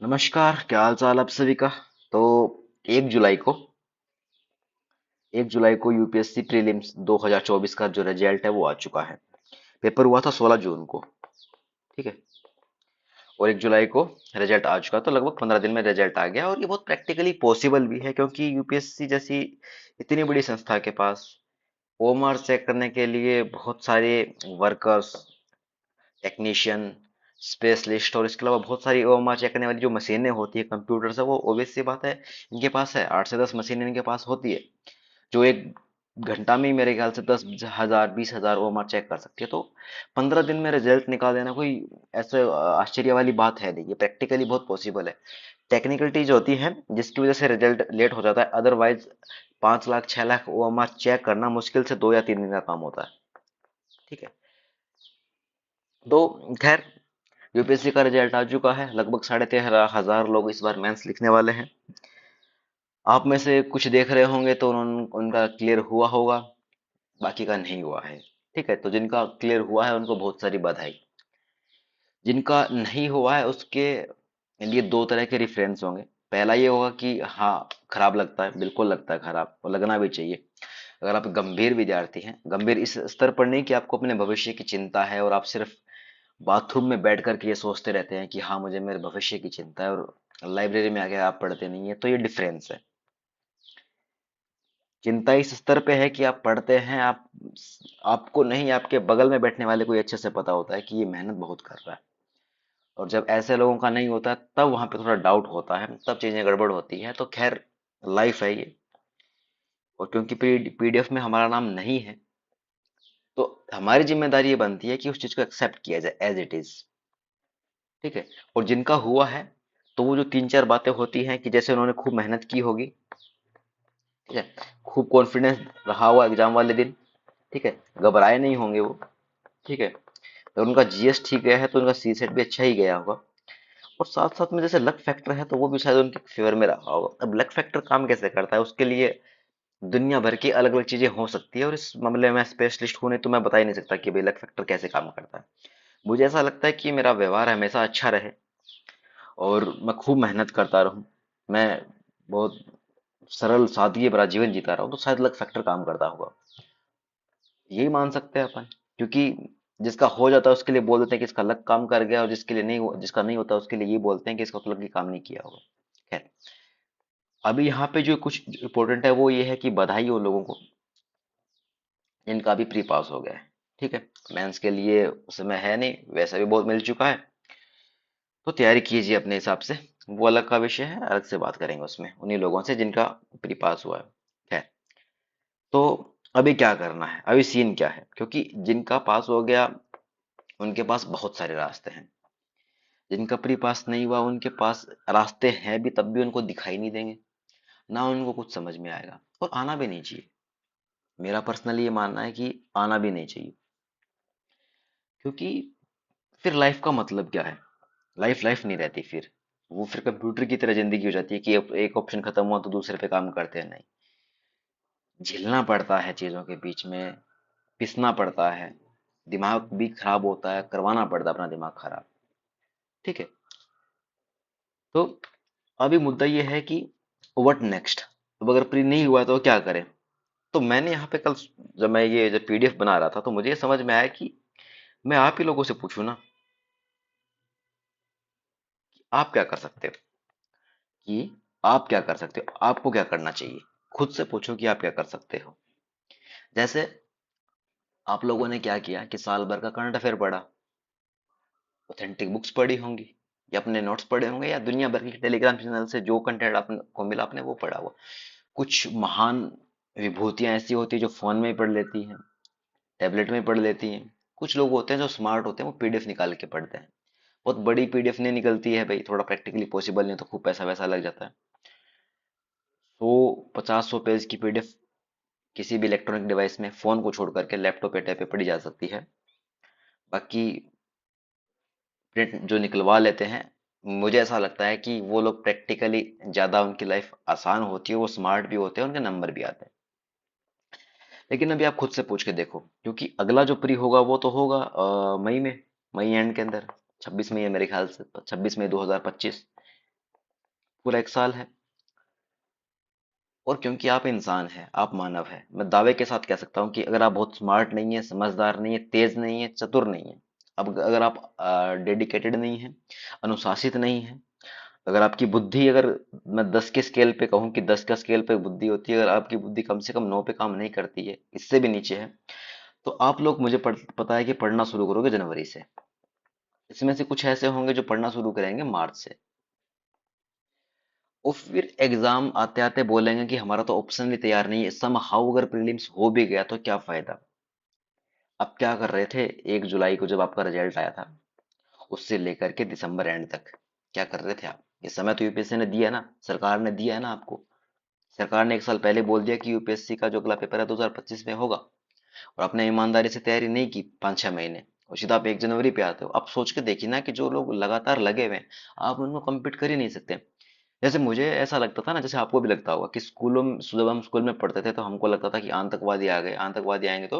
नमस्कार, क्या हाल चाल आप सभी का। तो 1 जुलाई को 1 जुलाई को यूपीएससी प्रीलिम्स 2024 का जो रिजल्ट है वो आ चुका है। पेपर हुआ था 16 जून को। ठीक है। और 1 जुलाई को रिजल्ट आ चुका, तो लगभग 15 दिन में रिजल्ट आ गया। और ये बहुत प्रैक्टिकली पॉसिबल भी है, क्योंकि यूपीएससी जैसी इतनी बड़ी संस्था के पास ओएमआर चेक करने के लिए बहुत सारे वर्कर्स, टेक्नीशियन, स्पेशलिस्ट और इसके अलावा बहुत सारी ओएमआर चेक करने वाली जो मशीनें होती है, कंप्यूटर्स है, वो ऑब्वियस सी बात है इनके पास है। 8 से 10 मशीनें इनके पास होती है, जो एक घंटा में ही मेरे ख्याल से 10,000 20,000 ओएमआर चेक कर सकती है। तो 15 दिन में रिजल्ट निकाल देना कोई ऐसे आश्चर्य वाली बात है नहीं, ये प्रैक्टिकली बहुत पॉसिबल है। टेक्निकलिटीज होती है जिसकी वजह से रिजल्ट लेट हो जाता है, otherwise 5 lakh 6 lakh OMR check करना मुश्किल से 2 या 3 दिन का काम होता है। ठीक है। तो खैर, यूपीएससी का रिजल्ट आ चुका है। लगभग 13,500 लोग इस बार मेंस लिखने वाले हैं। आप में से कुछ देख रहे होंगे तो उनका क्लियर हुआ होगा, बाकी का नहीं हुआ है। ठीक है। तो जिनका क्लियर हुआ है उनको बहुत सारी बधाई। जिनका नहीं हुआ है उसके लिए दो तरह के रेफरेंस होंगे। पहला ये होगा कि हाँ, खराब लगता है, बिल्कुल लगता है खराब, और लगना भी चाहिए। अगर आप गंभीर विद्यार्थी हैं, गंभीर इस स्तर पर नहीं कि आपको अपने भविष्य की चिंता है और आप सिर्फ बाथरूम में बैठ कर के ये सोचते रहते हैं कि हाँ, मुझे मेरे भविष्य की चिंता है, और लाइब्रेरी में आके आप पढ़ते नहीं है, तो ये डिफरेंस है। चिंता इस स्तर पे है कि आप पढ़ते हैं, आपको नहीं, आपके बगल में बैठने वाले कोई अच्छे से पता होता है कि ये मेहनत बहुत कर रहा है। और जब ऐसे लोगों का नहीं होता, तब वहां पे थोड़ा डाउट होता है, तब चीजें गड़बड़ होती है। तो खैर, लाइफ है ये। और क्योंकि पीडीएफ में हमारा नाम नहीं है, तो हमारी जिम्मेदारी ये बनती है कि उस चीज को एक्सेप्ट किया जाए एज इट इज। ठीक है। और जिनका हुआ है, तो वो जो 3 4 बातें होती हैं कि जैसे उन्होंने खूब मेहनत की होगी। ठीक है। खूब कॉन्फिडेंस रहा हुआ एग्जाम वाले दिन। ठीक है। घबराए नहीं होंगे वो। ठीक है। तो उनका जीएस ठीक गया है तो उनका सी सेट भी अच्छा ही गया होगा। और साथ साथ में जैसे लक फैक्टर है, तो वो भी शायद उनके फेवर में रहा होगा। अब लक फैक्टर काम कैसे करता है, उसके लिए दुनिया भर की अलग अलग चीजें हो सकती है, और इस मामले में स्पेशलिस्ट हूं नहीं, तो मैं बता ही नहीं सकता कि भाई लक फैक्टर कैसे काम करता है। मुझे ऐसा लगता है कि मेरा व्यवहार हमेशा अच्छा रहे, और मैं खूब मेहनत करता रहूं, मैं बहुत सरल सादगी भरा जीवन जीता रहा हूं, तो शायद लक फैक्टर काम करता होगा। यही मान सकते हैं अपन। क्योंकि जिसका हो जाता है उसके लिए बोल देते हैं कि इसका लक काम कर गया, और जिसका नहीं होता उसके लिए ये बोलते हैं कि इसका तो लक ही काम नहीं किया होगा। खैर, अभी यहाँ पे जो कुछ इम्पोर्टेंट है वो ये है कि बधाई हो लोगों को जिनका भी प्री पास हो गया है। ठीक है। मेंस के लिए समय है नहीं, वैसा भी बहुत मिल चुका है। तो तैयारी कीजिए अपने हिसाब से, वो अलग का विषय है, अलग से बात करेंगे उसमें उन्हीं लोगों से जिनका प्री पास हुआ है। खैर, तो अभी क्या करना है, अभी सीन क्या है, क्योंकि जिनका पास हो गया उनके पास बहुत सारे रास्ते हैं। जिनका प्री पास नहीं हुआ उनके पास रास्ते हैं भी, तब भी उनको दिखाई नहीं देंगे, ना उनको कुछ समझ में आएगा, और आना भी नहीं चाहिए। मेरा पर्सनली ये मानना है कि आना भी नहीं चाहिए। क्योंकि फिर लाइफ का मतलब क्या है, लाइफ लाइफ नहीं रहती फिर। वो फिर कंप्यूटर की तरह जिंदगी हो जाती है कि अब एक ऑप्शन खत्म हुआ तो दूसरे पे काम करते हैं, नहीं। झेलना पड़ता है चीजों के बीच में, पिसना पड़ता है, दिमाग भी खराब होता है, करवाना पड़ता है अपना दिमाग खराब। ठीक है। तो अभी मुद्दा ये है कि व्हाट नेक्स्ट। अब अगर प्री नहीं हुआ तो क्या करें। तो मैंने यहाँ पे कल, जब मैं ये जब पीडीएफ बना रहा था, तो मुझे ये समझ में आया कि मैं आप ही लोगों से पूछूं ना, कि आप क्या कर सकते हो, कि आप क्या कर सकते हो, आपको क्या करना चाहिए। खुद से पूछो कि आप क्या कर सकते हो। जैसे आप लोगों ने क्या किया कि साल भर का करंट अफेयर पढ़ा, ऑथेंटिक बुक्स पढ़ी होंगी, या अपने नोट्स पढ़े होंगे, या दुनिया भर के टेलीग्राम चैनल से जो कंटेंट आपको मिला आपने वो पढ़ा हुआ। कुछ महान विभूतियां ऐसी होती है जो फोन में ही पढ़ लेती हैं, टैबलेट में पढ़ लेती हैं। कुछ लोग होते हैं जो स्मार्ट होते हैं, वो पीडीएफ निकाल के पढ़ते हैं। बहुत बड़ी पीडीएफ नहीं निकलती है भाई, थोड़ा प्रैक्टिकली पॉसिबल नहीं, तो खूब पैसा वैसा लग जाता है। 100 50 100 पेज की पीडीएफ किसी भी इलेक्ट्रॉनिक डिवाइस में, फोन को छोड़ करके लैपटॉप या टैब पे पढ़ी जा सकती है। बाकी प्रिंट जो निकलवा लेते हैं, मुझे ऐसा लगता है कि वो लोग प्रैक्टिकली ज्यादा, उनकी लाइफ आसान होती है, वो स्मार्ट भी होते हैं, उनके नंबर भी आते हैं। लेकिन अभी आप खुद से पूछ के देखो, क्योंकि अगला जो प्री होगा वो तो होगा मई में, मई एंड के अंदर, 26 मई है मेरे ख्याल से, 26 मई 2025। पूरा 1 साल है। और क्योंकि आप इंसान हैं, आप मानव हैं, मैं दावे के साथ कह सकता हूँ कि अगर आप बहुत स्मार्ट नहीं है, समझदार नहीं है, तेज नहीं है, चतुर नहीं है, अब अगर आप डेडिकेटेड नहीं है, अनुशासित नहीं है, अगर आपकी बुद्धि, अगर मैं 10 के स्केल पे कहूँ कि 10 का स्केल पे बुद्धि होती है, अगर आपकी बुद्धि कम से कम 9 पे काम नहीं करती है, इससे भी नीचे है, तो आप लोग, मुझे पता है कि पढ़ना शुरू करोगे जनवरी से। इसमें से कुछ ऐसे होंगे जो पढ़ना शुरू करेंगे मार्च से, और फिर एग्जाम आते आते बोलेंगे कि हमारा तो ऑप्शन भी तैयार नहीं है, सम हाउ अगर प्रीलिम्स हो भी गया तो क्या फायदा। अब क्या कर रहे थे, 1 जुलाई को जब आपका रिजल्ट आया था, उससे लेकर के दिसंबर एंड तक क्या कर रहे थे आप? ये समय तो यूपीएससी ने दिया ना, सरकार ने दिया है ना आपको। सरकार ने 1 साल पहले बोल दिया कि यूपीएससी का जो अगला पेपर है 2025 में होगा, और आपने ईमानदारी से तैयारी नहीं की 5-6 महीने, और सीधा आप 1 जनवरी पे आते हो। अब सोच के देखिए ना कि जो लोग लगातार लगे हुए हैं, आप उनको कम्पीट कर ही नहीं सकते। जैसे मुझे ऐसा लगता था ना, जैसे आपको भी लगता होगा कि स्कूलों में, जब हम स्कूल में पढ़ते थे तो हमको लगता था कि आतंकवादी आ गए, आतंकवादी आएंगे तो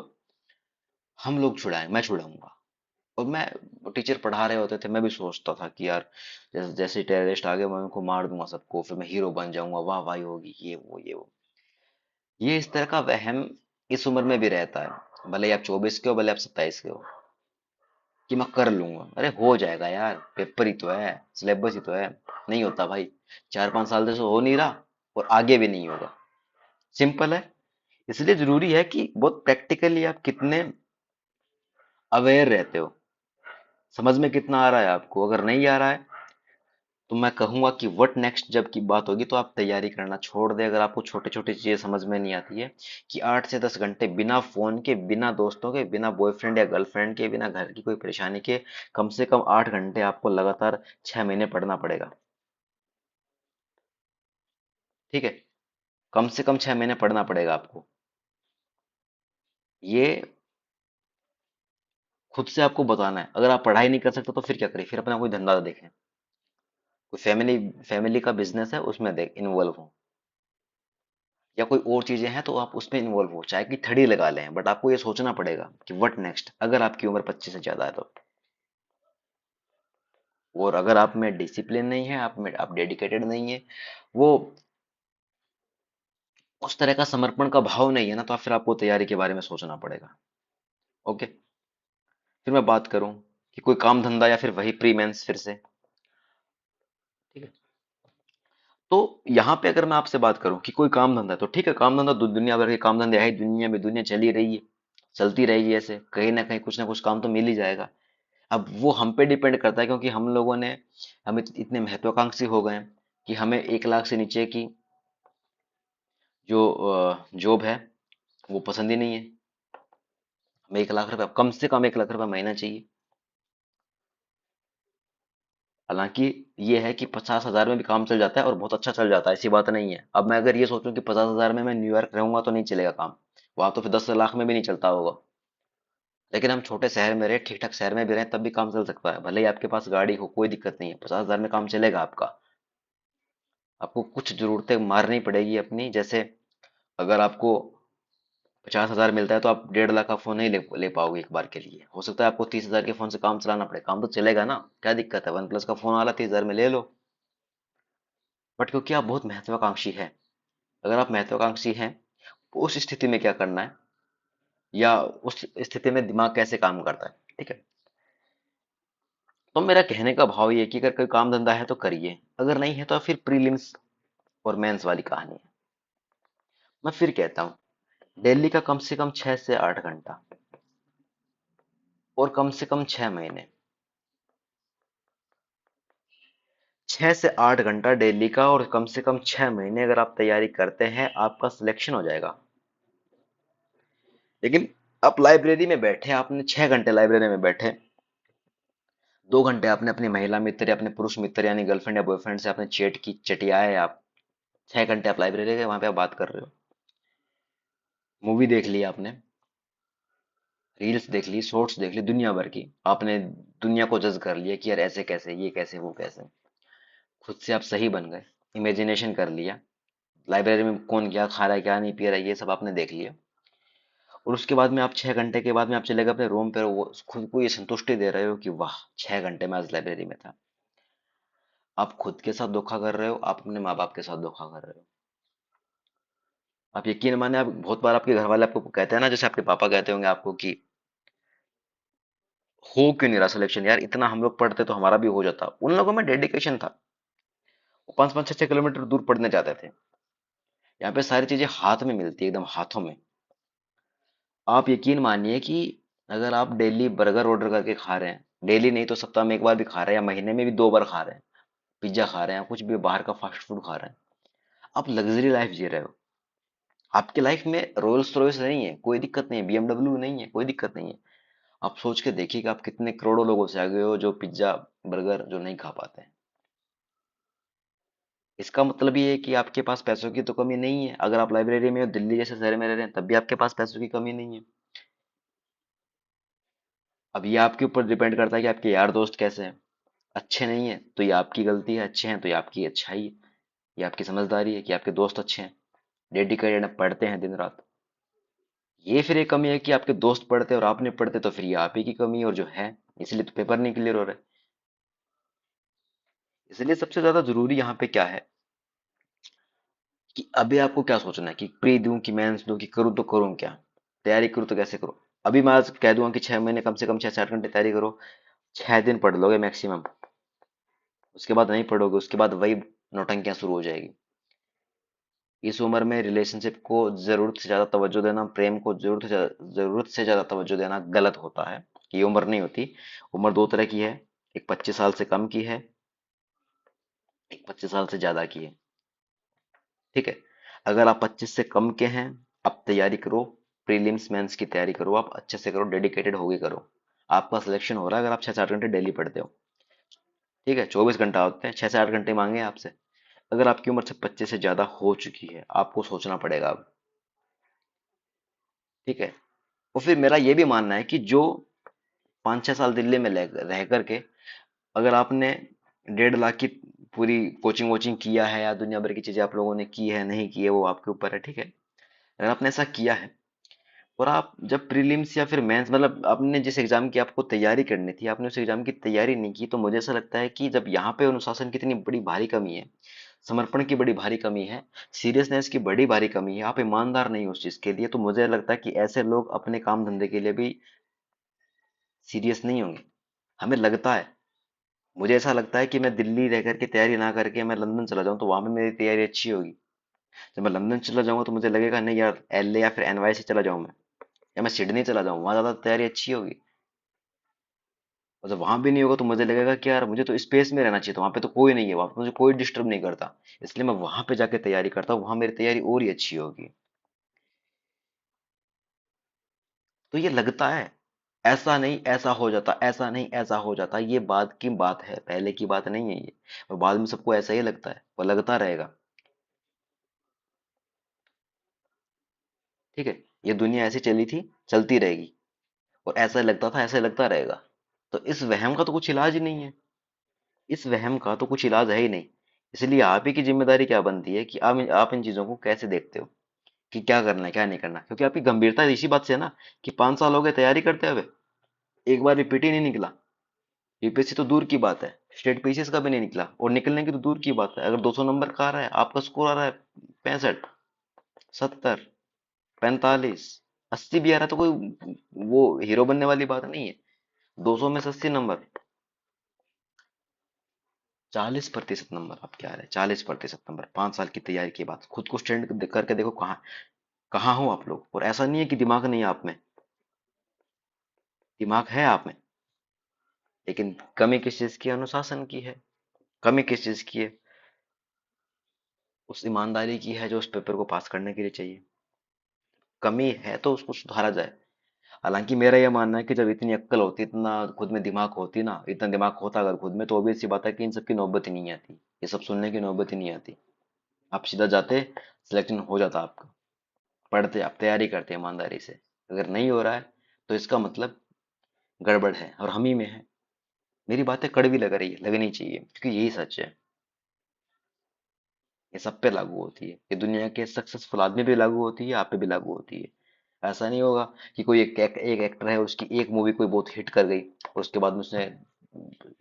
हम लोग छुड़ाएं, मैं छुड़ाऊंगा। और मैं, टीचर पढ़ा रहे होते थे, मैं भी सोचता था कि यार जैसे जैसे टेररिस्ट आ गए मैं उनको मार दूंगा सबको, फिर मैं हीरो बन जाऊंगा, वाह वाही होगी, ये वो ये वो। ये इस तरह का वहम इस उम्र में भी रहता है, भले ही आप 24 के हो, भले आप 27 के हो, कि मैं कर लूंगा। अरे हो जाएगा यार, पेपर ही तो है, सिलेबस ही तो है। नहीं होता भाई, 4-5 साल से हो नहीं रहा, और आगे भी नहीं होगा। सिंपल है। इसलिए जरूरी है कि बहुत प्रैक्टिकली आप कितने अवेयर रहते हो, समझ में कितना आ रहा है आपको। अगर नहीं आ रहा है तो मैं कहूंगा कि व्हाट नेक्स्ट जब की बात होगी तो आप तैयारी करना छोड़ दें। अगर आपको छोटी छोटी चीजें समझ में नहीं आती है, कि 8 से 10 घंटे बिना फोन के, बिना दोस्तों के, बिना बॉयफ्रेंड या गर्लफ्रेंड के, बिना घर की कोई परेशानी के, कम से कम 8 घंटे आपको लगातार 6 महीने पढ़ना पड़ेगा। ठीक है, कम से कम 6 महीने पढ़ना पड़ेगा आपको। ये खुद से आपको बताना है। अगर आप पढ़ाई नहीं कर सकते तो फिर क्या करें, फिर अपना कोई धंधा देखें, कोई फैमिली फैमिली का बिजनेस है उसमें देख इन्वॉल्व हो, या कोई और चीजें हैं तो आप उसमें इन्वॉल्व हो, चाहे कि थड़ी लगा लें, बट आपको ये सोचना पड़ेगा कि व्हाट नेक्स्ट, अगर आपकी उम्र 25 से ज्यादा है तो। और अगर आप में डिसिप्लिन नहीं है, आप डेडिकेटेड नहीं है, वो उस तरह का समर्पण का भाव नहीं है ना, तो फिर आपको तैयारी के बारे में सोचना पड़ेगा। ओके, फिर मैं बात करूं कि कोई काम धंधा या फिर वही प्री मेंस फिर से। ठीक है, तो यहाँ पे अगर मैं आपसे बात करूं कि कोई काम धंधा है, तो ठीक है, काम धंधा दुनिया भर के काम धंधे है, दुनिया में, दुनिया चली रही है, चलती रहेगी ऐसे, कहीं ना कुछ काम तो मिल ही जाएगा। अब वो हम पे डिपेंड करता है, क्योंकि हम लोगों ने, हम इतने महत्वाकांक्षी हो गए हैं कि हमें 1 लाख से नीचे की जो जॉब है वो पसंद ही नहीं है। हमें 1 लाख रुपए, कम से कम 1 लाख रुपए महीना चाहिए। हालांकि ये है कि 50,000 में भी काम चल जाता है, और बहुत अच्छा चल जाता है, ऐसी बात नहीं है। अब मैं अगर ये सोचूं कि 50,000 में मैं न्यूयॉर्क रहूंगा तो नहीं चलेगा काम, वहां तो फिर 10 लाख में भी नहीं चलता होगा। लेकिन हम छोटे शहर में रहे, ठीक ठाक शहर में भी रहे, तब भी काम चल सकता है, भले ही आपके पास गाड़ी हो, कोई दिक्कत नहीं है, 50,000 में काम चलेगा आपका। आपको कुछ जरूरतें मारनी पड़ेगी अपनी, जैसे अगर आपको 50,000 मिलता है तो आप 1.5 लाख का फोन नहीं ले पाओगे एक बार के लिए। हो सकता है आपको 30,000 के फोन से काम चलाना पड़े, काम तो चलेगा ना, क्या दिक्कत है, वन प्लस का फोन आ रहा 30,000 में ले लो। बट क्योंकि आप बहुत महत्वाकांक्षी हैं, अगर आप महत्वाकांक्षी हैं, तो उस स्थिति में क्या करना है, या उस स्थिति में दिमाग कैसे काम करता है, ठीक है। तो मेरा कहने का भाव ये है कि अगर कोई काम धंधा है तो करिए, अगर नहीं है तो फिर प्रीलिम्स और मेंस वाली कहानी है। मैं फिर कहता हूँ, दिल्ली का कम से कम 6 से 8 घंटा, और कम से कम 6 महीने, 6 से 8 घंटा डेली का, और कम से कम 6 महीने अगर आप तैयारी करते हैं, आपका सिलेक्शन हो जाएगा। लेकिन आप लाइब्रेरी में बैठे, आपने 6 घंटे लाइब्रेरी में बैठे, 2 घंटे आपने अपनी महिला मित्र या अपने पुरुष मित्र यानी गर्लफ्रेंड या बॉयफ्रेंड से आपने चैट की, चटियाए आप, 6 घंटे आप लाइब्रेरी गए, वहां पे आप बात कर रहे हो, मूवी देख ली आपने, रील्स देख ली, शॉर्ट्स देख ली दुनिया भर की, आपने दुनिया को जज कर लिया कि यार ऐसे कैसे, ये कैसे, वो कैसे, खुद से आप सही बन गए, इमेजिनेशन कर लिया, लाइब्रेरी में कौन क्या खा रहा है, क्या नहीं पी रहा है, ये सब आपने देख लिया। और उसके बाद में आप 6 घंटे के बाद में आप चले गए अपने रूम पर, वो खुद को ये संतुष्टि दे रहे हो कि वाह, 6 घंटे में आज लाइब्रेरी में था। आप खुद के साथ धोखा कर रहे हो, आप अपने माँ बाप के साथ धोखा कर रहे हो। आप यकीन माने, आप बहुत बार आपके घर वाले आपको कहते हैं ना, जैसे आपके पापा कहते होंगे आपको कि हो क्यों नहीं रहा सिलेक्शन यार, इतना हम लोग पढ़ते तो हमारा भी हो जाता। उन लोगों में डेडिकेशन था। वो 5-5 6-6 किलोमीटर दूर पढ़ने जाते थे। यहाँ पे सारी चीजें हाथ में मिलती है, एकदम हाथों में। आप यकीन मानिए कि अगर आप डेली बर्गर ऑर्डर करके खा रहे हैं, डेली नहीं तो सप्ताह में एक बार भी खा रहे हैं, या महीने में भी 2 बार खा रहे हैं, पिज्जा खा रहे हैं, कुछ भी बाहर का फास्ट फूड खा रहे हैं, आप लग्जरी लाइफ जी रहे हो। आपकी लाइफ में रोल्स रॉयस नहीं है, कोई दिक्कत नहीं है, बीएमडब्ल्यू नहीं है, कोई दिक्कत नहीं है। आप सोच के देखिए कि आप कितने करोड़ों लोगों से आगे हो जो पिज्जा बर्गर जो नहीं खा पाते हैं। इसका मतलब ये है कि आपके पास पैसों की तो कमी नहीं है। अगर आप लाइब्रेरी में हो, दिल्ली जैसे शहर में रह रहे हैं, तब भी आपके पास पैसों की कमी नहीं है। अब ये आपके ऊपर डिपेंड करता है कि आपके यार दोस्त कैसे हैं। अच्छे नहीं है तो ये आपकी गलती है, अच्छे हैं तो ये आपकी अच्छाई है, ये आपकी समझदारी है कि आपके दोस्त अच्छे हैं, डेडिकेटेड है, पढ़ते हैं दिन रात। ये फिर एक कमी है कि आपके दोस्त पढ़ते और आप नहीं पढ़ते, तो फिर ये आप ही की कमी है और जो है, इसलिए तो पेपर नहीं क्लियर हो रहा है। इसलिए सबसे ज्यादा जरूरी यहाँ पे क्या है कि अभी आपको क्या सोचना है कि प्री दूं कि मेंस दूं, कि करूं तो करूं क्या, तैयारी करूं तो कैसे करूं। अभी मैं आज कह दूंगा कि 6 महीने कम से कम 6 से 8 घंटे तैयारी करो, 6 दिन पढ़ लोगे मैक्सिमम। उसके बाद नहीं पढ़ोगे, उसके बाद वही नौटंकियां शुरू हो जाएगी। इस उम्र में रिलेशनशिप को जरूरत से ज्यादा तवज्जो देना, प्रेम को जरूरत से ज्यादा तवज्जो देना गलत होता है। ये उम्र नहीं होती। उम्र दो तरह की है, एक 25 साल से कम की है, एक 25 साल से ज्यादा की है। ठीक है। अगर आप 25 से कम के हैं, आप तैयारी करो, प्रीलिम्स मेंस की तैयारी करो, आप अच्छे से करो, डेडिकेटेड होके करो। आपका सिलेक्शन हो रहा है अगर आप 6 से 8 घंटे डेली पढ़ते हो। ठीक है, 24 घंटा होते हैं, 6 से 8 घंटे मांगे आपसे। अगर आपकी उम्र से 25 से ज्यादा हो चुकी है, आपको सोचना पड़ेगा अब। ठीक है। और फिर मेरा ये भी मानना है कि जो 5-6 साल दिल्ली में रह करके, अगर आपने 1.5 लाख की पूरी कोचिंग वोचिंग किया है, या दुनिया भर की चीजें आप लोगों ने की है नहीं की है, वो आपके ऊपर है। ठीक है। अगर आपने ऐसा किया है, और आप जब प्रीलिम्स या फिर मेंस, मतलब आपने जिस एग्जाम की आपको तैयारी करनी थी, आपने उस एग्जाम की तैयारी नहीं की, तो मुझे ऐसा लगता है कि जब यहाँ पे अनुशासन की इतनी बड़ी भारी कमी है, समर्पण की बड़ी भारी कमी है, सीरियसनेस की बड़ी भारी कमी है, आप ईमानदार नहीं हो उस चीज के लिए, तो मुझे लगता है कि ऐसे लोग अपने काम धंधे के लिए भी सीरियस नहीं होंगे। हमें लगता है, मुझे ऐसा लगता है कि मैं दिल्ली रह करके तैयारी ना करके मैं लंदन चला जाऊं तो वहां पे मेरी तैयारी अच्छी होगी। जब मैं लंदन चला जाऊंगा तो मुझे लगेगा नहीं यार, एलए या फिर एनवाई से चला जाऊं मैं, या मैं सिडनी चला जाऊं, वहां ज्यादा तैयारी अच्छी होगी। और जब वहां भी नहीं होगा तो मुझे लगेगा कि यार मुझे तो स्पेस में रहना चाहिए, तो वहां पे तो कोई नहीं है, वहां पे मुझे कोई डिस्टर्ब नहीं करता, इसलिए मैं वहां पे जाके तैयारी करता हूँ, वहां मेरी तैयारी और ही अच्छी होगी। तो ये लगता है, ऐसा नहीं ऐसा हो जाता, ऐसा नहीं ऐसा हो जाता, ये बाद की बात है, पहले की बात नहीं है ये। और बाद में सबको ऐसा ही लगता है, वो लगता रहेगा। ठीक है। ये दुनिया ऐसी चली थी, चलती रहेगी, और ऐसा लगता था, ऐसा लगता रहेगा। तो इस वहम का तो कुछ इलाज ही नहीं है। इस वहम का तो कुछ इलाज है ही नहीं। इसलिए आप ही की जिम्मेदारी क्या बनती है कि आप इन चीजों को कैसे देखते हो, कि क्या करना है क्या नहीं करना। क्योंकि आपकी गंभीरता इसी बात से है ना, कि 5 साल हो गए तैयारी करते हुए, एक बार भी पीटी नहीं निकला। यूपीएससी तो दूर की बात है, स्टेट पीसीएस का भी नहीं निकला, और निकलने की तो दूर की बात है। अगर 200 नंबर का आ रहा है, आपका स्कोर आ रहा है 65, 70, 45, 80 भी आ रहा है, तो कोई वो हीरो बनने वाली बात नहीं है। 200 में से 80 नंबर, 40% नंबर आप क्या रहे, 40% नंबर 5 साल की तैयारी के बाद, खुद को स्टैंड करके देखो कहाँ कहाँ हो आप लोग। और ऐसा नहीं है कि दिमाग नहीं है आप में, दिमाग है आप में, लेकिन कमी किस चीज की है? अनुशासन की है। कमी किस चीज की है? उस ईमानदारी की है जो उस पेपर को पास करने के लिए चाहिए। कमी है तो उसको सुधारा जाए। हालांकि मेरा यह मानना है कि जब इतनी अक्ल होती, इतना खुद में दिमाग होती ना, इतना दिमाग होता अगर खुद में, तो obvious सी बात है कि इन सब की नौबत ही नहीं आती, ये सब सुनने की नौबत ही नहीं आती। आप सीधा जाते, सिलेक्शन हो जाता आपका। पढ़ते, आप तैयारी करते ईमानदारी से। अगर नहीं हो रहा है तो इसका मतलब गड़बड़ है, और हम ही में है। मेरी बातें कड़वी लग रही है, लगनी चाहिए, क्योंकि यही सच है। ये सब पे लागू होती है, ये दुनिया के सक्सेसफुल आदमी पे लागू होती है, आप पे भी लागू होती है। ऐसा नहीं होगा कि कोई एक एक्टर है, उसकी एक मूवी कोई बहुत हिट कर गई, और उसके बाद में उसने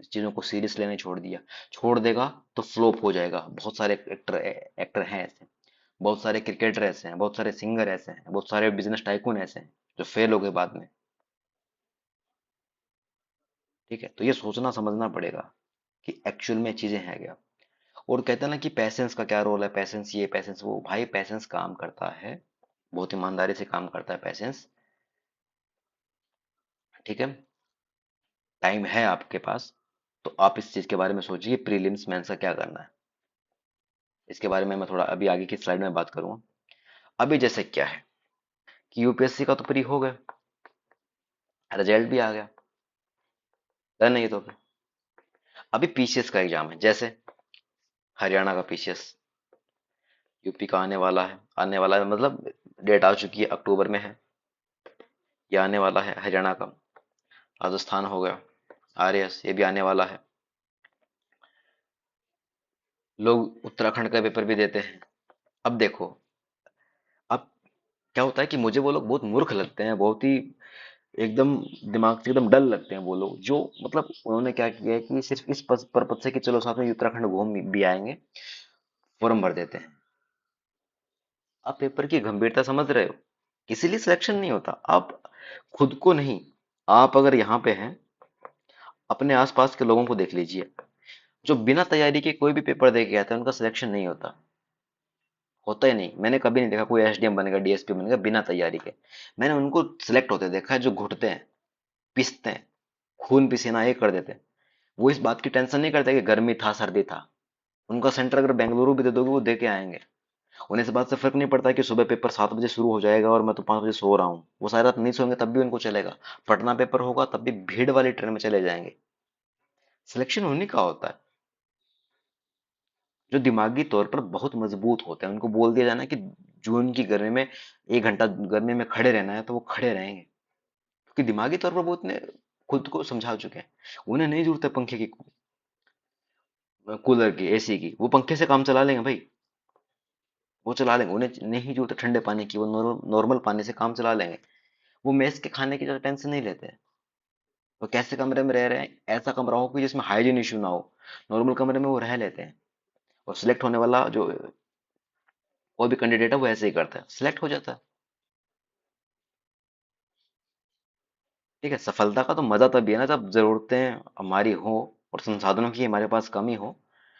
चीजों को सीरियस लेने छोड़ दिया, छोड़ देगा तो फ्लॉप हो जाएगा। बहुत सारे एक्टर एक्टर हैं ऐसे, बहुत सारे क्रिकेटर ऐसे हैं, बहुत सारे सिंगर ऐसे हैं, बहुत सारे बिजनेस टाइकून ऐसे हैं जो फेल हो गए बाद में। ठीक है, तो ये सोचना समझना पड़ेगा कि एक्चुअल में चीजें हैं क्या। और कहते हैं ना कि पैसेंस का क्या रोल है, पैसेंस ये पैसेंस वो, भाई पैसेंस काम करता है, बहुत ईमानदारी से काम करता है पैसेंस। ठीक है, टाइम है आपके पास, तो आप इस चीज के बारे में सोचिए प्रीलिम्स मेंस का क्या करना है। इसके बारे में मैं थोड़ा अभी आगे की स्लाइड में बात करूंगा। अभी जैसे क्या है कि यूपीएससी का तो प्री हो गया, रिजल्ट भी आ गया, है नहीं तो फिर अभी पीसीएस का एग्जाम है। जैसे हरियाणा का पीसीएस, यूपी का आने वाला है, आने वाला है मतलब डेट आ चुकी है, अक्टूबर में है, ये आने वाला है हरियाणा का। राजस्थान हो गया, आरएएस ये भी आने वाला है। लोग उत्तराखंड का पेपर भी देते हैं। अब देखो, अब क्या होता है कि मुझे वो लोग बहुत मूर्ख लगते हैं, बहुत ही एकदम दिमाग से एकदम डल लगते हैं वो लोग, जो मतलब उन्होंने क्या किया है कि सिर्फ इस पर्पज से कि चलो साथ में उत्तराखंड घूम भी आएंगे, फॉर्म भर देते हैं। आप पेपर की गंभीरता समझ रहे हो? इसीलिए सिलेक्शन नहीं होता। आप खुद को नहीं, आप अगर यहाँ पे हैं, अपने आसपास के लोगों को देख लीजिए, जो बिना तैयारी के कोई भी पेपर दे के आता है उनका सिलेक्शन नहीं होता। होता ही नहीं, मैंने कभी नहीं देखा कोई एसडीएम बनेगा, डीएसपी बनेगा बिना तैयारी के। मैंने उनको सिलेक्ट होते देखा है जो घुटते हैं, पिसते हैं, खून पसीना एक कर देते हैं। वो इस बात की टेंशन नहीं करते कि गर्मी था सर्दी था, उनका सेंटर अगर बेंगलुरु भी दे दोगे वो दे के आएंगे। उन्हें इस बात से फर्क नहीं पड़ता कि सुबह पेपर 7 बजे शुरू हो जाएगा और मैं तो 5 बजे सो रहा हूँ, वो सारी रात नहीं सोएंगे तब भी उनको चलेगा। पटना पेपर होगा तब भी भीड़ वाली ट्रेन में चले जाएंगे। सिलेक्शन उन्हीं का होता है जो दिमागी तौर पर बहुत मजबूत होते हैं। उनको बोल दिया जाना कि जून की गर्मी में 1 घंटा गर्मी में खड़े रहना है तो वो खड़े रहेंगे, क्योंकि दिमागी तौर पर वो इतने खुद को समझा चुके हैं। उन्हें नहीं जरूरत है पंखे की, कूलर की, एसी की, वो पंखे से काम चला लेंगे भाई, वो चला लेंगे। उन्हें नहीं जरूरत है ठंडे पानी की, वो नॉर्मल पानी से काम चला लेंगे। वो मेस के खाने की ज्यादा टेंशन नहीं लेते हैं। वो कैसे कमरे में रह रहे हैं, ऐसा कमरा हो कि जिसमें हाइजीन इशू ना हो, नॉर्मल कमरे में वो रह लेते हैं। और सिलेक्ट होने वाला जो कोई भी कैंडिडेट है वो ऐसे ही करता है, सिलेक्ट हो जाता है। ठीक है, सफलता का तो मजा तभी है ना जब जरूरतें हमारी हो और संसाधनों की हमारे पास कमी हो,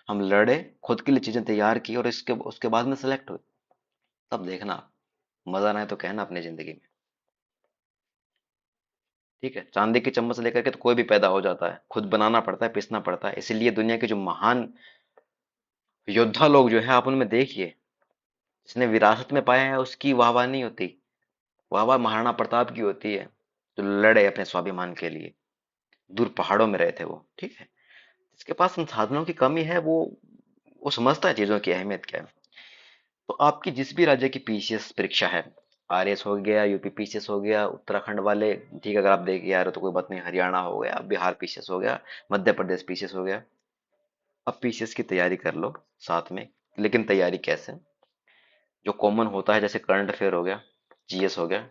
हम लड़े, खुद के लिए चीजें तैयार की और इसके उसके बाद में सिलेक्ट हुए, तब देखना। मजा ना है तो कहना अपनी जिंदगी में। ठीक है, चांदी की चम्मच लेकर के तो कोई भी पैदा हो जाता है, खुद बनाना पड़ता है, पीसना पड़ता है। इसीलिए दुनिया के जो महान योद्धा लोग जो है आप उनमें देखिए, जिसने विरासत में पाया है उसकी वाहवाही नहीं होती, वाहवाह महाराणा प्रताप की होती है, जो लड़े अपने स्वाभिमान के लिए, दूर पहाड़ों में रहे थे वो। ठीक है, जिसके पास संसाधनों की कमी है वो समझता है चीजों की अहमियत क्या है। तो आपकी जिस भी राज्य की पीसीएस परीक्षा है, आरएस हो गया, यूपी पीसीएस हो गया, उत्तराखंड वाले, ठीक है अगर आप देख के आ रहे हो तो कोई बात नहीं, हरियाणा हो गया, बिहार पीसीएस हो गया, मध्य प्रदेश पीसीएस हो गया, अब पीसीएस की तैयारी कर लो साथ में। लेकिन तैयारी कैसे? जो कॉमन होता है जैसे करंट अफेयर हो गया, जीएस हो गया,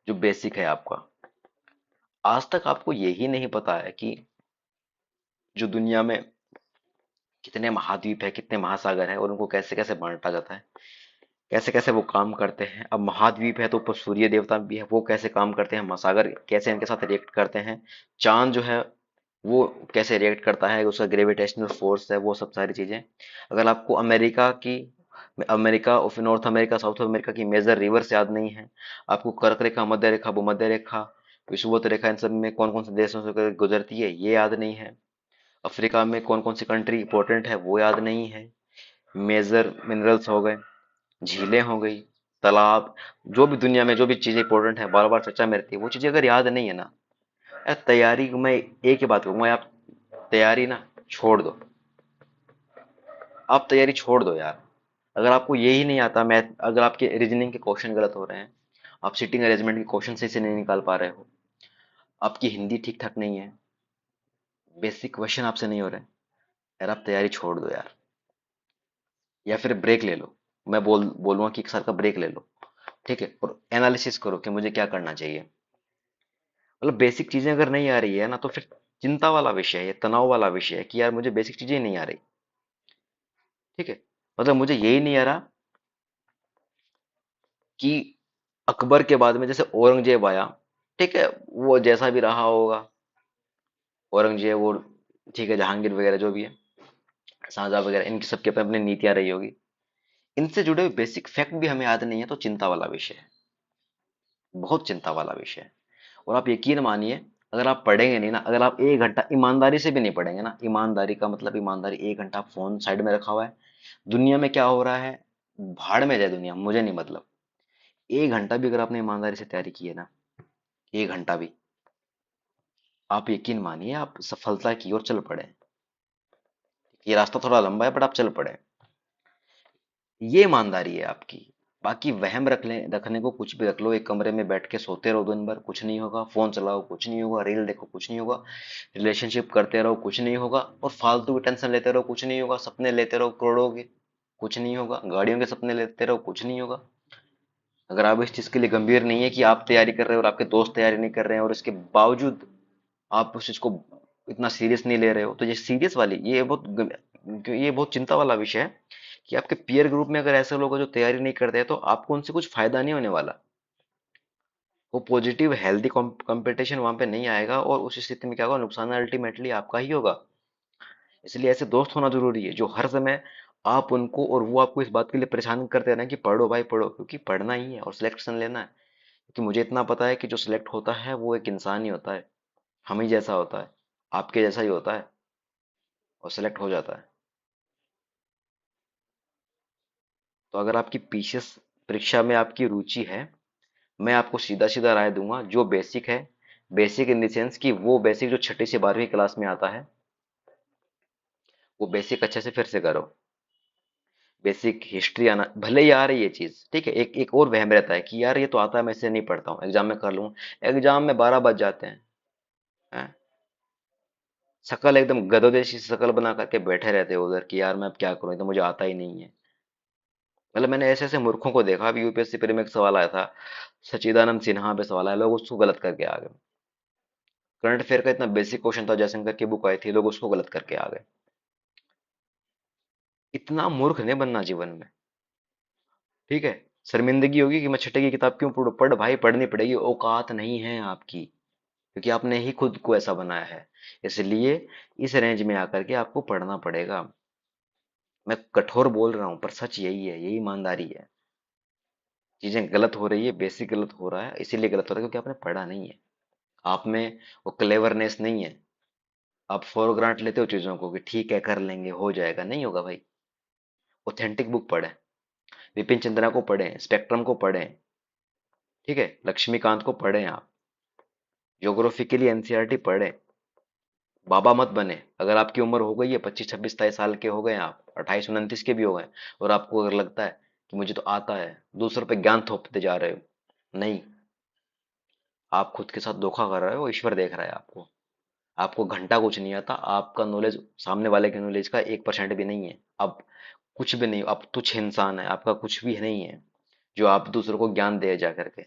जो बेसिक है आपका। आज तक आपको यही नहीं पता है कि जो दुनिया में कितने महाद्वीप है, कितने महासागर है और उनको कैसे कैसे बांटा जाता है, कैसे कैसे वो काम करते हैं। अब महाद्वीप है तो ऊपर सूर्य देवता भी है, वो कैसे काम करते हैं, महासागर कैसे इनके साथ रिएक्ट करते हैं, चांद जो है वो कैसे रिएक्ट करता है, उसका ग्रेविटेशनल फोर्स है, वो सब सारी चीजें। अगर आपको America of north America, south America की मेजर रिवर्स याद नहीं है, आपको कर्क रेखा, मध्य रेखा, भूमध्य रेखा, विषुवत रेखा, इन सब में कौन कौन से देशों से होकर गुजरती है ये याद नहीं है, अफ्रीका में कौन कौन सी कंट्री इंपॉर्टेंट है वो याद नहीं है, मेजर मिनरल्स हो गए, झीलें हो गई, तालाब, जो भी दुनिया में जो भी चीजें इंपॉर्टेंट है बार बार चर्चा में रहती है, वो चीजें अगर याद नहीं है ना, तैयारी मैं एक ही बात कहूंगा, आप तैयारी ना छोड़ दो। आप तैयारी छोड़ दो यार। अगर आपको यही नहीं आता, मैथ, अगर आपके रीजनिंग के क्वेश्चन गलत हो रहे हैं, आप सिटिंग अरेंजमेंट के क्वेश्चन सही से नहीं निकाल पा रहे हो, आपकी हिंदी ठीक ठाक नहीं है, बेसिक क्वेश्चन आपसे नहीं हो रहे हैं, यार आप तैयारी छोड़ दो यार, या फिर ब्रेक ले लो। मैं बोलूंगा कि 1 साल का ब्रेक ले लो। ठीक है, और एनालिसिस करो कि मुझे क्या करना चाहिए। मतलब बेसिक चीजें अगर नहीं आ रही है ना तो फिर चिंता वाला विषय है, ये तनाव वाला विषय है कि यार मुझे बेसिक चीजें ही नहीं आ रही। ठीक है, मतलब मुझे यही नहीं आ रहा कि अकबर के बाद में जैसे औरंगजेब आया, ठीक है, वो जैसा भी रहा होगा, औरंगजेब वो, ठीक है, जहांगीर वगैरह जो भी है, शाहजहां वगैरह, इनकी सबकी अपनी अपनी नीतियां रही होगी। इनसे जुड़े हुए बेसिक फैक्ट भी हमें याद नहीं है, तो चिंता वाला विषय है, बहुत चिंता वाला विषय है। और आप यकीन मानिए, अगर आप पढ़ेंगे नहीं ना, अगर आप 1 घंटा ईमानदारी से भी नहीं पढ़ेंगे ना, ईमानदारी का मतलब ईमानदारी, 1 घंटा फोन साइड में रखा हुआ है, दुनिया में क्या हो रहा है, भाड़ में जाए दुनिया, मुझे नहीं मतलब, 1 घंटा भी अगर आपने ईमानदारी से तैयारी की है ना, 1 घंटा भी, आप यकीन मानिए आप सफलता की ओर चल पड़े। ये रास्ता थोड़ा लंबा है बट आप चल पड़े, ये ईमानदारी है आपकी। बाकी वहम रखने को कुछ भी रख लो, एक कमरे में बैठ के सोते रहो दिन भर, कुछ नहीं होगा, फोन चलाओ कुछ नहीं होगा, रील देखो कुछ नहीं होगा, रिलेशनशिप करते रहो कुछ नहीं होगा, और फालतू की टेंशन लेते रहो कुछ नहीं होगा, सपने लेते रहो करोड़ों के, कुछ नहीं होगा, गाड़ियों के सपने लेते रहो कुछ नहीं होगा। अगर आप इस चीज के लिए गंभीर नहीं है कि आप तैयारी कर रहे हो और आपके दोस्त तैयारी नहीं कर रहे हैं, और इसके बावजूद आप उस चीज को इतना सीरियस नहीं ले रहे हो, तो ये सीरियस वाली, ये बहुत चिंता वाला विषय है कि आपके पीयर ग्रुप में अगर ऐसे लोग हैं जो तैयारी नहीं करते हैं, तो आपको उनसे कुछ फायदा नहीं होने वाला। वो पॉजिटिव हेल्दी कंपटीशन वहां पे नहीं आएगा, और उस स्थिति में क्या होगा, नुकसान अल्टीमेटली आपका ही होगा। इसलिए ऐसे दोस्त होना जरूरी है जो हर समय आप उनको, और वो आपको इस बात के लिए परेशान करते रहें कि पढ़ो भाई पढ़ो, क्योंकि पढ़ना ही है और सिलेक्शन लेना है। क्योंकि मुझे इतना पता है कि जो सिलेक्ट होता है वो एक इंसान ही होता है, हम ही जैसा होता है, आपके जैसा ही होता है, और सिलेक्ट हो जाता है। तो अगर आपकी पीसीएस परीक्षा में आपकी रुचि है, मैं आपको सीधा सीधा राय दूंगा, जो बेसिक है, बेसिक इन द सेंस कि वो बेसिक जो छठी से 12वीं क्लास में आता है, वो बेसिक अच्छे से फिर से करो। बेसिक हिस्ट्री आना भले ही आ रही है चीज, ठीक है, एक एक और वहम रहता है कि यार ये तो आता है, मैं इसे नहीं पढ़ता हूँ, एग्जाम में कर लूंगा, एग्जाम में 12 बज जाते हैं? शकल एकदम गधों जैसी शकल बना करके बैठे रहते हो उधर कि यार मैं अब क्या करूं, ये तो मुझे आता ही नहीं है। मतलब मैंने ऐसे ऐसे मूर्खों को देखा। अभी यूपीएससी परीक्षा में एक सवाल आया था, सच्चिदानंद सिन्हा पे सवाल आया, लोग उसको गलत करके आ गए। करंट अफेयर का इतना बेसिक क्वेश्चन था, जयशंकर की बुक आई थी, लोग उसको गलत करके आ गए। इतना मूर्ख नहीं बनना जीवन में, ठीक है। शर्मिंदगी होगी कि मैं छठे की किताब क्यों पढ़ूं, पढ़ भाई, पढ़नी पड़ेगी, औकात नहीं है आपकी, क्योंकि आपने ही खुद को ऐसा बनाया है। इसलिए इस रेंज में आकर के आपको पढ़ना पड़ेगा। मैं कठोर बोल रहा हूं पर सच यही है, यही ईमानदारी है। चीजें गलत हो रही है, बेसिक गलत हो रहा है, इसीलिए गलत हो रहा है क्योंकि आपने पढ़ा नहीं है। आप में वो क्लेवरनेस नहीं है। आप फॉर ग्रांट लेते हो चीजों को कि ठीक है कर लेंगे, हो जाएगा, नहीं होगा भाई। ऑथेंटिक बुक पढ़ें, विपिन चंद्रा को पढ़ें, स्पेक्ट्रम को पढ़ें, ठीक है, लक्ष्मीकांत को पढ़ें आप, ज्योग्राफी के लिए एनसीईआरटी पढ़ें। बाबा मत बने। अगर आपकी उम्र हो गई है 25 26 27 साल के हो गए, आप 28 29 के भी हो गए, और आपको अगर लगता है कि मुझे तो आता है, दूसरों पे ज्ञान थोपते जा रहे हो, नहीं, आप खुद के साथ धोखा कर रहे हो, ईश्वर देख रहा है आपको। आपको घंटा कुछ नहीं आता, आपका नॉलेज सामने वाले के नॉलेज का 1% भी नहीं है। अब कुछ भी नहीं, आप तुच्छ इंसान है, आपका कुछ भी नहीं है जो आप दूसरों को ज्ञान दे जा करके।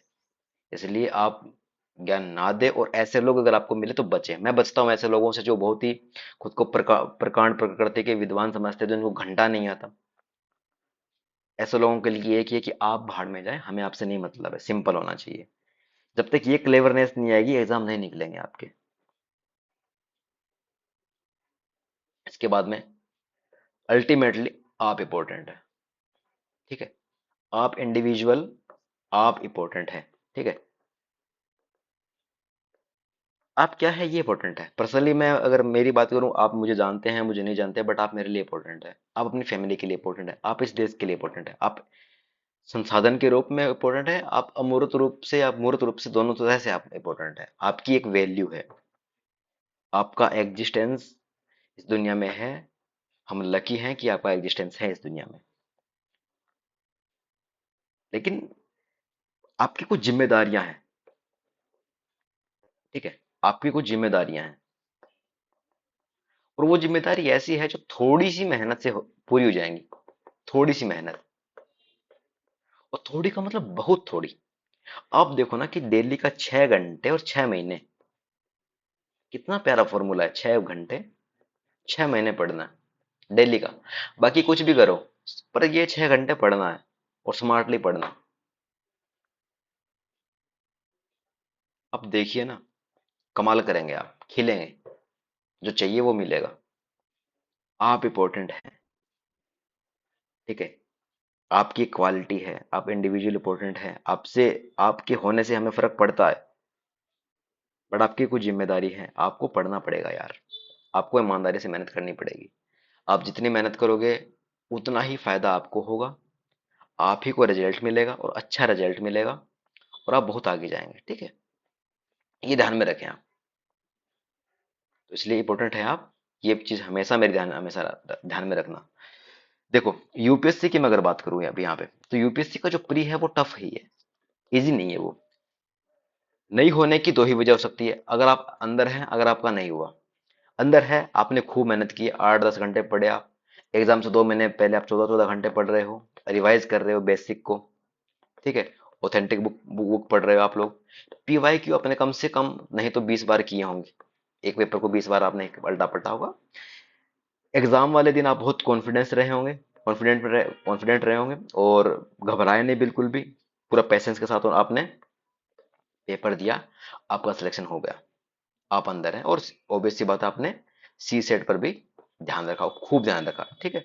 इसलिए आप ज्ञान ना दे, और ऐसे लोग अगर आपको मिले तो बचे। मैं बचता हूँ ऐसे लोगों से जो बहुत ही खुद को प्रकांड प्रकृति के विद्वान समझते हैं, जिनको घंटा नहीं आता। ऐसे लोगों के लिए एक ही है कि आप भाड़ में जाए, हमें आपसे नहीं मतलब है, सिंपल होना चाहिए। जब तक ये क्लेवरनेस नहीं आएगी, एग्जाम नहीं निकलेंगे आपके। इसके बाद में अल्टीमेटली आप इंपॉर्टेंट है, ठीक है, आप इंडिविजुअल, आप इंपॉर्टेंट है, ठीक है। आप क्या है ये इंपॉर्टेंट है। पर्सनली मैं अगर मेरी बात करूं, आप मुझे जानते हैं मुझे नहीं जानते, बट आप मेरे लिए इंपॉर्टेंट है, आप अपनी फैमिली के लिए इंपॉर्टेंट है, आप इस देश के लिए इंपॉर्टेंट है, आप संसाधन के रूप में इंपॉर्टेंट है, आप अमूर्त रूप से, आप मूर्त रूप से, दोनों तरह से आप इंपॉर्टेंट है। आपकी एक वैल्यू है, आपका एग्जिस्टेंस इस दुनिया में है। हम लकी हैं कि आपका एग्जिस्टेंस है इस दुनिया में। लेकिन आपकी कुछ जिम्मेदारियां हैं, ठीक है, आपकी कुछ जिम्मेदारियां हैं, और वो जिम्मेदारी ऐसी है जो थोड़ी सी मेहनत से पूरी हो जाएंगी। थोड़ी सी मेहनत, और थोड़ी का मतलब बहुत थोड़ी। आप देखो ना कि दिल्ली का 6 घंटे और 6 महीने, कितना प्यारा फॉर्मूला है, 6 घंटे 6 महीने पढ़ना है डेली का। बाकी कुछ भी करो, पर ये 6 घंटे पढ़ना है, और स्मार्टली पढ़ना। अब देखिए ना, कमाल करेंगे, आप खिलेंगे, जो चाहिए वो मिलेगा। आप इम्पोर्टेंट हैं, ठीक है। आपकी क्वालिटी है, आप इंडिविजुअल इम्पोर्टेंट है, आपसे, आपके होने से हमें फर्क पड़ता है। बट आपकी कुछ जिम्मेदारी है, आपको पढ़ना पड़ेगा यार। आपको ईमानदारी से मेहनत करनी पड़ेगी। आप जितनी मेहनत करोगे उतना ही फायदा आपको होगा, आप ही को रिजल्ट मिलेगा, और अच्छा रिजल्ट मिलेगा, और आप बहुत आगे जाएंगे, ठीक है। ये ध्यान में रखें आप। तो इसलिए इंपॉर्टेंट है आप, ये चीज हमेशा मेरे ध्यान, हमेशा ध्यान में रखना। देखो, यूपीएससी की मैं अगर बात करूं अभी यहाँ पे, तो यूपीएससी का जो प्री है वो टफ ही है, इजी नहीं है वो। नहीं होने की दो ही वजह हो सकती है, अगर आप अंदर हैं, अगर आपका नहीं हुआ। अंदर है, आपने खूब मेहनत की, 8-10 घंटे पढ़े आप, एग्जाम से 2 महीने पहले आप 14-14 घंटे पढ़ रहे हो, रिवाइज कर रहे हो बेसिक को, ठीक है। ऑथेंटिक बुक बुक पढ़ रहे हो आप लोग। पीवाई क्यू अपने कम से कम नहीं तो 20 बार किए होंगे, एक पेपर को 20 बार आपने पलटा पलटा होगा। एग्जाम वाले दिन आप बहुत कॉन्फिडेंस रहे होंगे, कॉन्फिडेंट रहे होंगे, और घबराए नहीं बिल्कुल भी, पूरा पेशेंस के साथ और आपने पेपर दिया, आपका सिलेक्शन हो गया, आप अंदर हैं। और ऑब्वियस सी बात है, आपने सी सेट पर भी ध्यान रखा, खूब ध्यान रखा, ठीक है।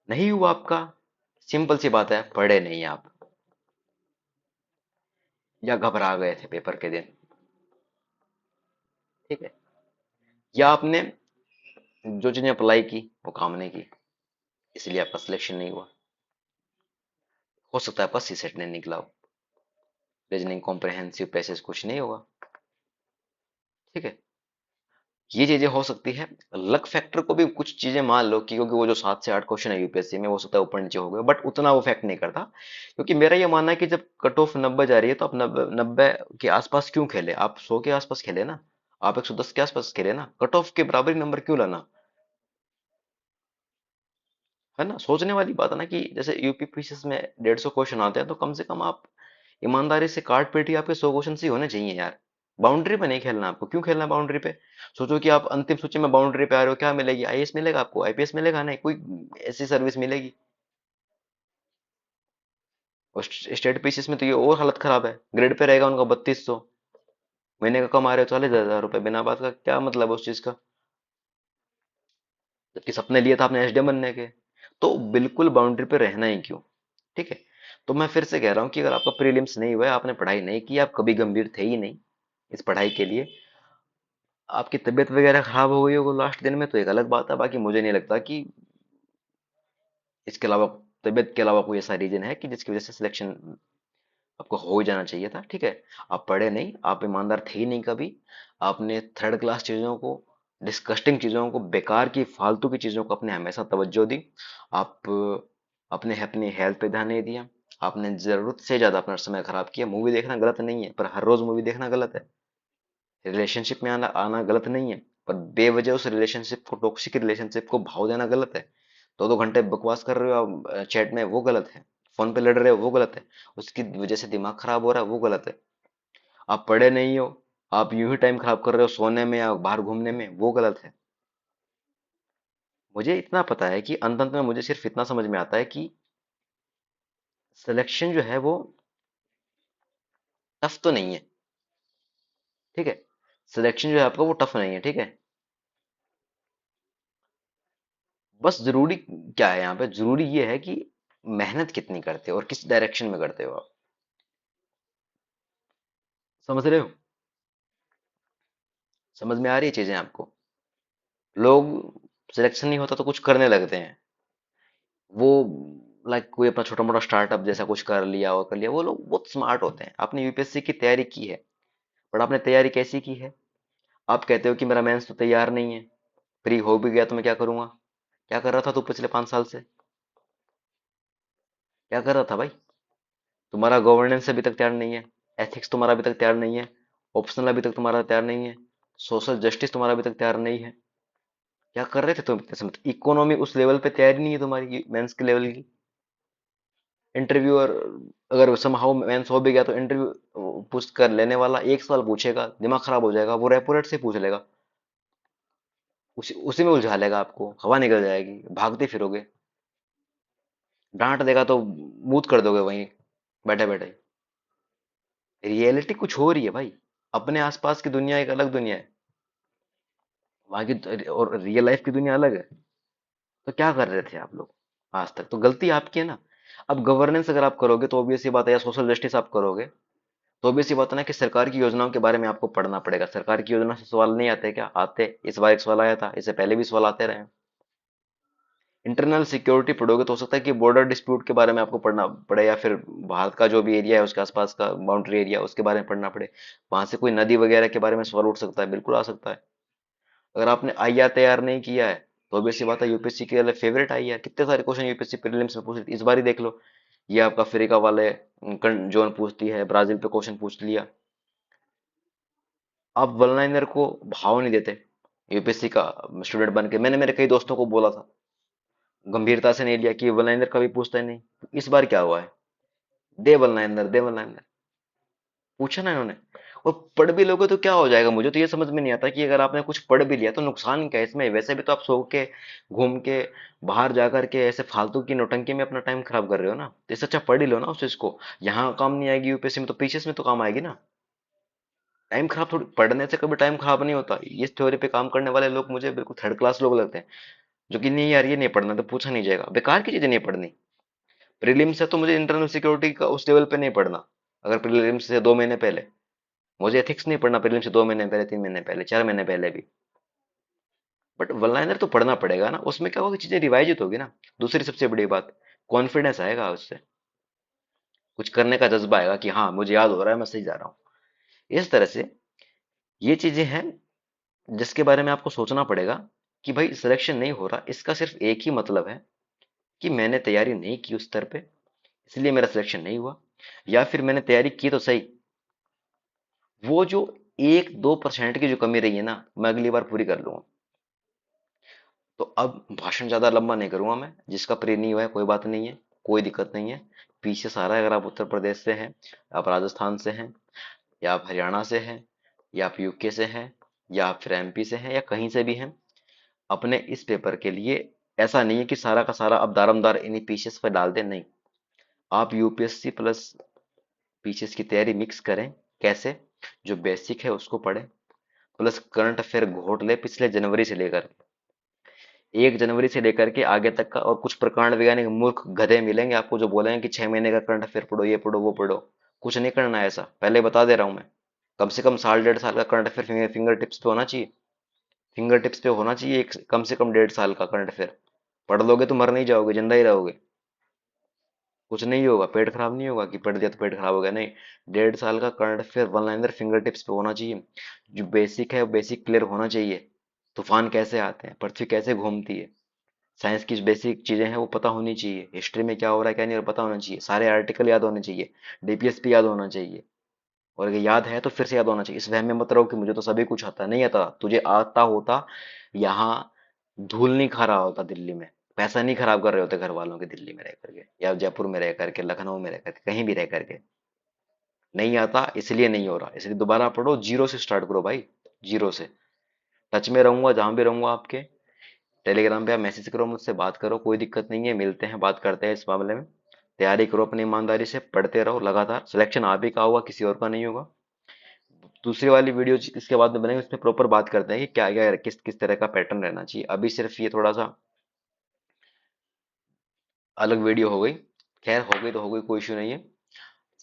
नहीं हुआ आपका, सिंपल सी बात है, पढ़े नहीं आप, या घबरा गए थे पेपर के दिन, ठीक है। या आपने जो चीजें अप्लाई की वो काम नहीं की, इसलिए आपका सिलेक्शन नहीं हुआ। हो सकता है आपका सी सेट नहीं निकला हो, रीजनिंग कॉम्प्रहेंसिव पैसेज कुछ नहीं होगा, ठीक है। ये चीजें हो सकती है। लक फैक्टर को भी कुछ चीजें मान लो कि, क्योंकि वो जो 7 से 8 क्वेश्चन है यूपीएससी में, वो सकता है ऊपर नीचे हो गए, बट उतना वो फैक्ट नहीं करता। क्योंकि मेरा ये मानना है कि जब कट ऑफ 90 जा रही है, तो आप 90 के आसपास क्यों खेले, आप 100 के आसपास खेले ना, आप 110 के आसपास खेले ना, कट ऑफ के बराबरी नंबर क्यों लाना, है ना। सोचने वाली बात है ना, कि जैसे यूपी पीसीएस में 150 क्वेश्चन आते हैं, तो कम से कम आप ईमानदारी से काट पेटी आपके 100 क्वेश्चन ही होने चाहिए यार। बाउंड्री पे नहीं खेलना, आपको क्यों खेलना बाउंड्री पे। सोचो कि आप अंतिम सूची में बाउंड्री पे आ रहे हो, क्या मिलेगी, आईएएस मिलेगा आपको, आईपीएस मिलेगा, नहीं कोई ऐसी सर्विस मिलेगी। और स्टेट पीसीएस में तो ये और हालत खराब है, ग्रेड पे रहेगा उनका 3200, महीने का कमा रहे हो 40,000 रुपए, बिना बात का क्या मतलब है उस चीज का। जबकि सपने लिए था आपने एसडीएम बनने के। तो बिल्कुल बाउंड्री पे रहना ही क्यों, ठीक है। तो मैं फिर से कह रहा हूँ कि अगर आपका प्रीलिम्स नहीं हुआ है, आपने पढ़ाई नहीं की, आप कभी गंभीर थे ही नहीं इस पढ़ाई के लिए, आपकी तबीयत वगैरह खराब हो गई हो लास्ट दिन में, तो एक अलग बात है। बाकी मुझे नहीं लगता कि इसके अलावा, तबीयत के अलावा कोई ऐसा रीजन है कि जिसकी वजह से सिलेक्शन आपको हो ही जाना चाहिए था, ठीक है। आप पढ़े नहीं, आप ईमानदार थे ही नहीं कभी। आपने थर्ड क्लास चीजों को, डिस्कस्टिंग चीजों को, बेकार की फालतू की चीजों को आपने हमेशा तवज्जो दी। आप अपने अपनी हेल्थ पे ध्यान नहीं दिया। आपने जरूरत से ज्यादा अपना समय खराब किया। मूवी देखना गलत नहीं है, पर हर रोज मूवी देखना गलत है। रिलेशनशिप में आना आना गलत नहीं है, पर बेवजह उस रिलेशनशिप को, टॉक्सिक रिलेशनशिप को भाव देना गलत है। 2-2 घंटे बकवास कर रहे हो आप चैट में, वो गलत है। फोन पे लड़ रहे हो, वो गलत है। उसकी वजह से दिमाग खराब हो रहा है, वो गलत है। आप पढ़े नहीं हो, आप यूं ही टाइम खराब कर रहे हो सोने में या बाहर घूमने में, वो गलत है। मुझे इतना पता है कि अंत अंत में मुझे सिर्फ इतना समझ में आता है कि सिलेक्शन जो है वो टफ तो नहीं है, ठीक है। सिलेक्शन जो है आपका वो टफ नहीं है, ठीक है। बस जरूरी क्या है यहाँ पे, जरूरी ये है कि मेहनत कितनी करते हो और किस डायरेक्शन में करते हो आप। समझ रहे हो, समझ में आ रही है चीजें आपको। लोग सिलेक्शन नहीं होता तो कुछ करने लगते हैं, वो लाइक कोई अपना छोटा मोटा स्टार्टअप जैसा कुछ कर लिया और कर लिया, वो लोग बहुत स्मार्ट होते हैं। आपने यूपीएससी की तैयारी की है, बट आपने तैयारी कैसी की है। आप कहते हो कि मेरा मेंस तो तैयार नहीं है, फ्री हो भी गया तो मैं क्या करूंगा। क्या कर रहा था तू पिछले 5 साल से, क्या कर रहा था भाई। तुम्हारा गवर्नेंस अभी तक तैयार नहीं है, एथिक्स तुम्हारा अभी तक तैयार नहीं है, ऑप्शनल अभी तक तुम्हारा तैयार नहीं है, सोशल जस्टिस तुम्हारा अभी तक तैयार नहीं है। क्या कर रहे थे तुम इतने समय, इकोनॉमी उस लेवल पे तैयारी नहीं है तुम्हारी मेंस के लेवल की। इंटरव्यूअर अगर समहाउ मेंस हो भी गया तो इंटरव्यू पूछ कर लेने वाला एक सवाल पूछेगा, दिमाग खराब हो जाएगा, वो रेपोरेट से पूछ लेगा, उसी उसी में उलझा लेगा आपको, हवा निकल जाएगी, भागते फिरोगे। डांट देगा तो मूत कर दोगे वहीं बैठे बैठे। रियलिटी कुछ हो रही है भाई, अपने आसपास की दुनिया एक अलग दुनिया है, वहां की और रियल लाइफ की दुनिया अलग है। तो क्या कर रहे थे आप लोग आज तक? तो गलती आपकी है ना। अब गवर्नेंस अगर आप करोगे तो ऑब्वियस सी बात है, या सोशल जस्टिस आप करोगे तो ऑब्वियस सी बात है ना कि सरकार की योजनाओं के बारे में आपको पढ़ना पड़ेगा। सरकार की योजना से सवाल नहीं आते क्या? आते। इस बार एक सवाल आया था, इससे पहले भी सवाल आते रहे। इंटरनल सिक्योरिटी पढ़ोगे तो हो सकता है कि बॉर्डर डिस्प्यूट के बारे में आपको पढ़ना पड़े, या फिर भारत का जो भी एरिया है उसके आसपास का बाउंड्री एरिया उसके बारे में पढ़ना पड़े। वहां से कोई नदी वगैरह के बारे में सवाल उठ सकता है, बिल्कुल आ सकता है। अगर आपने आईआर तैयार नहीं किया है तो ऑब्वियस सी बात है यूपीएससी के लिए फेवरेट आईआर, कितने सारे क्वेश्चन यूपीएससी प्रीलिम्स में पूछ रही थी, इस बार ही देख लो। ये आपका अफ्रीका वाले जोन पूछती है, ब्राजील पे क्वेश्चन पूछ लिया। आप वन लाइनर को भाव नहीं देते। यूपीएससी का स्टूडेंट बन के मैंने मेरे कई दोस्तों को बोला था, गंभीरता से नहीं लिया कि वन लाइनर कभी पूछता ही नहीं। इस बार क्या हुआ है? दे वन लाइनर, दे वन लाइनर पूछा ना इन्होंने। और पढ़ भी लोगे तो क्या हो जाएगा? मुझे तो ये समझ में नहीं आता कि अगर आपने कुछ पढ़ भी लिया तो नुकसान क्या है इसमें? वैसे भी तो आप सो के घूम के बाहर जाकर के ऐसे फालतू की नौटंकी में अपना टाइम खराब कर रहे हो ना। तो इससे अच्छा पढ़ ही लो ना उस चीज को। यहाँ काम नहीं आएगी यूपीएससी में तो पीसीएस में तो काम आएगी ना। टाइम खराब थोड़ी, पढ़ने से कभी टाइम खराब नहीं होता। इस थ्योरी पे काम करने वाले लोग मुझे बिल्कुल थर्ड क्लास लोग लगते हैं, जो कि नहीं यार ये नहीं पढ़ना तो पूछा नहीं जाएगा, बेकार की चीजें नहीं पढ़नी। प्रीलिम्स है तो मुझे इंटरनल सिक्योरिटी का उस लेवल पे नहीं पढ़ना। अगर प्रीलिम्स से 2 महीने पहले, मुझे एथिक्स नहीं पढ़ना प्रीलिम्स से 2 महीने पहले, 3 महीने पहले, 4 महीने पहले भी। बट वन लाइनर तो पढ़ना पड़ेगा ना, उसमें क्या होगा, चीजें रिवाइज होगी ना। दूसरी सबसे बड़ी बात, कॉन्फिडेंस आएगा उससे, कुछ करने का जज्बा आएगा कि हाँ मुझे याद हो रहा है, मैं सही जा रहा हूँ। इस तरह से ये चीजें हैं जिसके बारे में आपको सोचना पड़ेगा कि भाई सिलेक्शन नहीं हो रहा, इसका सिर्फ एक ही मतलब है कि मैंने तैयारी नहीं की उस स्तर पे, इसलिए मेरा सिलेक्शन नहीं हुआ। या फिर मैंने तैयारी की तो सही, वो जो 1-2% की जो कमी रही है ना, मैं अगली बार पूरी कर लूंगा। तो अब भाषण ज्यादा लंबा नहीं करूंगा मैं। जिसका प्रे नहीं हुआ है कोई बात नहीं है, कोई दिक्कत नहीं है। पीछे सारा है, अगर आप उत्तर प्रदेश से हैं, आप राजस्थान से हैं, या आप हरियाणा से हैं, या आप यूके से हैं, या आप फिर एमपी से हैं, या कहीं से भी हैं, अपने इस पेपर के लिए ऐसा नहीं है कि सारा का सारा अब दारमदार इन्हीं पीसीएस पर डाल दें, नहीं। आप यूपीएससी प्लस पीसीएस की तैयारी मिक्स करें। कैसे? जो बेसिक है उसको पढ़ें, प्लस करंट अफेयर घोट ले पिछले जनवरी से लेकर, 1 जनवरी से लेकर के आगे तक का। और कुछ प्रकांड वैज्ञानिक मूर्ख गधे मिलेंगे आपको जो बोलेंगे कि 6 महीने का करंट अफेयर पढ़ो, ये पढ़ो वो पढ़ो। कुछ नहीं करना है ऐसा, पहले बता दे रहा हूं मैं। कम से कम साल 1.5 साल का करंट अफेयर फिंगर टिप्स पे होना चाहिए। फिंगर टिप्स पे होना चाहिए एक कम से कम 1.5 साल का करंट अफेयर। पढ़ लोगे तो मर नहीं जाओगे, जिंदा ही रहोगे। कुछ नहीं होगा, पेट खराब नहीं होगा कि पढ़ दिया तो पेट खराब हो गया, नहीं। 1.5 साल का current affair one liner finger tips पे होना चाहिए। जो बेसिक है वो बेसिक क्लियर होना चाहिए। तूफान कैसे आते हैं, पृथ्वी कैसे घूमती है, साइंस की बेसिक चीजें हैं वो पता होनी चाहिए। हिस्ट्री में क्या हो रहा है क्या नहीं हो रहा पता होना चाहिए। सारे आर्टिकल याद होने चाहिए। डीपीएसपी याद होना चाहिए। और अगर याद है तो फिर से याद होना चाहिए। इस वहम में मत रहो कि मुझे तो सभी कुछ आता है, नहीं आता। तुझे आता होता, यहाँ धूल नहीं खा रहा होता दिल्ली में, पैसा नहीं खराब कर रहे होते घर वालों के दिल्ली में रह करके, या जयपुर में रह करके, लखनऊ में रह करके, कहीं भी रह करके। नहीं आता इसलिए नहीं हो रहा, इसलिए दोबारा पढ़ो, जीरो से स्टार्ट करो भाई। जीरो से। टच में रहूंगा जहां भी रहूंगा आपके। टेलीग्राम पे आप मैसेज करो, मुझसे बात करो, कोई दिक्कत नहीं है, मिलते हैं, बात करते हैं इस मामले में। तैयारी करो अपनी ईमानदारी से, पढ़ते रहो लगातार, सिलेक्शन आप ही का होगा, किसी और का नहीं होगा। दूसरी वाली वीडियो इसके बाद में बनेगी, उसमें प्रॉपर बात करते हैं कि क्या क्या किस किस तरह का पैटर्न रहना चाहिए। अभी सिर्फ ये थोड़ा सा अलग वीडियो हो गई। खैर हो गई तो हो गई, कोई इशू नहीं है।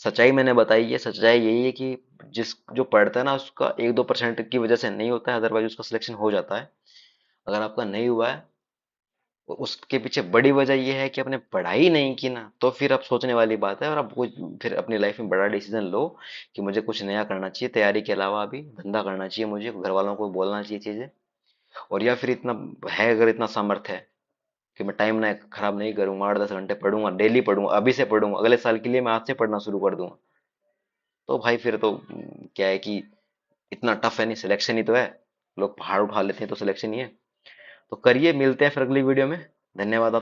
सच्चाई मैंने बताई है, सच्चाई यही है कि जिस जो पढ़ता है ना उसका 1-2% की वजह से नहीं होता है, अदरवाइज उसका सिलेक्शन हो जाता है। अगर आपका नहीं हुआ है, उसके पीछे बड़ी वजह यह है कि आपने पढ़ाई नहीं की ना, तो फिर आप सोचने वाली बात है। और आप कुछ फिर अपनी लाइफ में बड़ा डिसीजन लो कि मुझे कुछ नया करना चाहिए, तैयारी के अलावा अभी धंधा करना चाहिए, मुझे घर वालों को बोलना चाहिए चीजें। और या फिर इतना है, अगर इतना सामर्थ्य है कि मैं टाइम ना खराब नहीं करूंगा, 8-10 घंटे पढ़ूंगा, डेली पढ़ूंगा, अभी से पढ़ूंगा, अगले साल के लिए मैं आज से पढ़ना शुरू कर दूंगा, तो भाई फिर तो क्या है कि इतना टफ है नहीं, सिलेक्शन ही तो है। लोग पहाड़ उठा लेते हैं तो सिलेक्शन ही है। तो करिए, मिलते हैं फिर अगली वीडियो में। धन्यवाद।